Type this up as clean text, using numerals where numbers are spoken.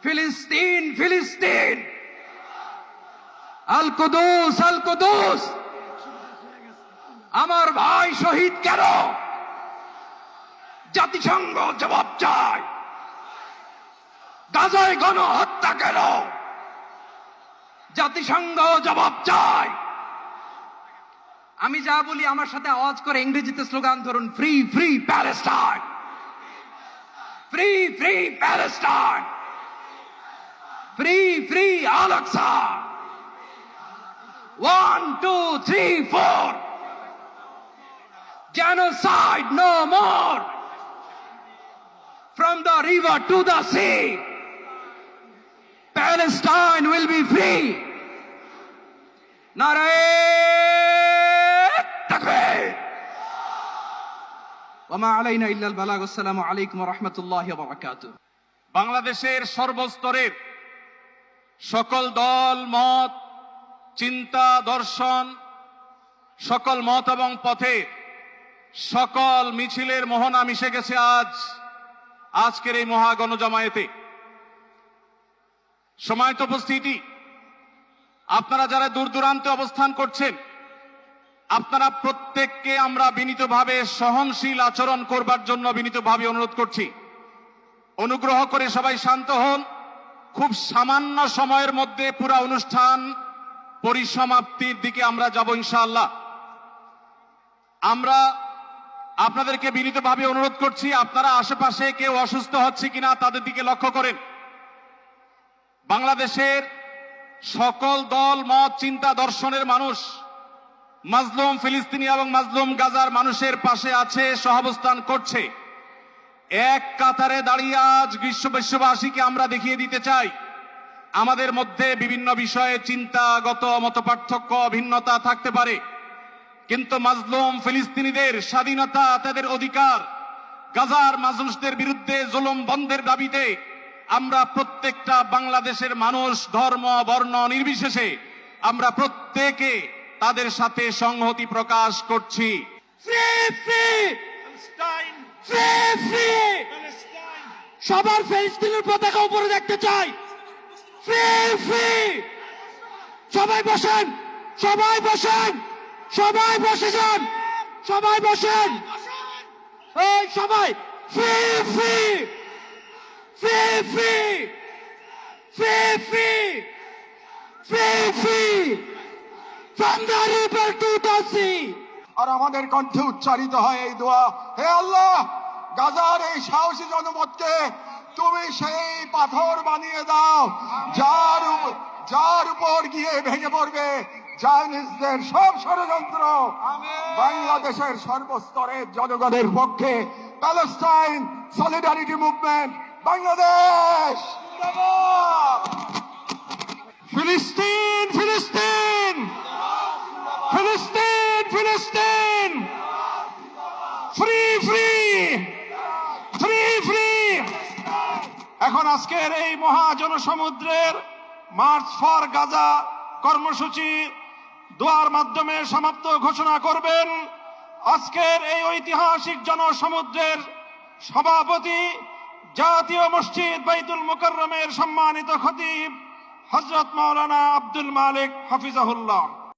ফিলিস্তিন ফিলিস্তিন, আল কুদুস আল কুদুস। আমার ভাই শহীদ কেন? জাতিসংঘ জবাব চায়। গাজায় গণহত্যা কেন? জাতিসংঘ জবাব চায়। আমি যা বলি আমার সাথে আওয়াজ করে ইংরেজিতে স্লোগান ধরুন, free free Palestine, free free Palestine, free free Al Aqsa. 1 2 3 4, genocide no more, from the river to the sea, Palestine will be free. Nare takbir wa ma alayna illa al balagh. Assalamu alaykum wa rahmatullahi wa barakatuh. বাংলাদেশের সর্বস্তরের সকল দল মত, চিন্তা, দর্শন, সকল মত এবং পথে সকল মিছিলের মোহনা মিশে গেছে আজকের এই মহা গণজামায়াতে। সময়ত উপস্থিতি, আপনারা যারা দূর দূরান্তে অবস্থান করছেন, আপনারা প্রত্যেককে আমরা বিনীতভাবে সহনশীল আচরণ করবার জন্য বিনীতভাবে অনুরোধ করছি। অনুগ্রহ করে সবাই শান্ত হন। খুব সামান্য সময়ের মধ্যে পুরো অনুষ্ঠান পরিসমাপ্তির দিকে আমরা যাব ইনশাআল্লাহ। আমরা আপনাদেরকে বিনীতভাবে অনুরোধ করছি, আপনারা আশেপাশে কেউ অসুস্থ হচ্ছে কিনা তাদের দিকে লক্ষ্য করেন। বাংলাদেশের সকল দল মত, চিন্তা, দর্শনের মানুষ মাজলুম ফিলিস্তিনি এবং মাজলুম গাজার মানুষের পাশে আছে, সহাবস্থান করছে। এক কাতারে দাঁড়িয়ে আজ বিশ্ববাসীকে আমরা দেখিয়ে দিতে চাই, আমাদের মধ্যে বিভিন্ন বিষয়ে চিন্তাগত মতপার্থক্য, ভিন্নতা থাকতে পারে, কিন্তু মাজলুম ফিলিস্তিনিদের স্বাধীনতা, তাদের অধিকার, গাজার মানুষদের বিরুদ্ধে জুলুম বন্ধের দাবিতে আমরা প্রত্যেকটা বাংলাদেশের মানুষ, ধর্ম বর্ণ নির্বিশেষে আমরা প্রত্যেকে তাদের সাথে সংহতি প্রকাশ করছি। ফ্রি ফ্রি ফ্রি ফ্রি, সবার ফিলিস্তিনের পতাকা উপরে দেখতে চাই। ফ্রি ফ্রি, সবাই বসেন, সবাই বসেন, সবাই বসে যান, সবাই বসেন, এই সবাই। Free free free free free free free free, from the river to the sea. আর আমাদের কণ্ঠে উচ্চারিত হয় এই দোয়া, হে আল্লাহ, গাজার এই সাহসী জনপদকে তুমি সেই পাথর বানিয়ে দাও যার উপর গিয়ে ভেঙে পড়বে জায়নিস্টদের সব ষড়যন্ত্র। বাংলাদেশের সর্বস্তরের জনগণের পক্ষে প্যালেস্টাইন সলিডারিটি মুভমেন্ট বাংলাদেশ। ফিলিস্তিন ফিলিস্তিন ফিলিস্তিন ফিলিস্তিন, ফ্রি ফ্রি ফ্রি ফ্রি। এখন আজকের এই মহা জনসমুদ্রের মার্চ ফর গাজা কর্মসূচি দোয়ার মাধ্যমে সমাপ্ত ঘোষণা করবেন আজকের এই ঐতিহাসিক জনসমুদ্রের সভাপতি, জাতীয় মসজিদ বাইতুল মুকাররমের সম্মানিত খতিব হযরত মাওলানা আব্দুল মালিক হাফিজাহুল্লাহ।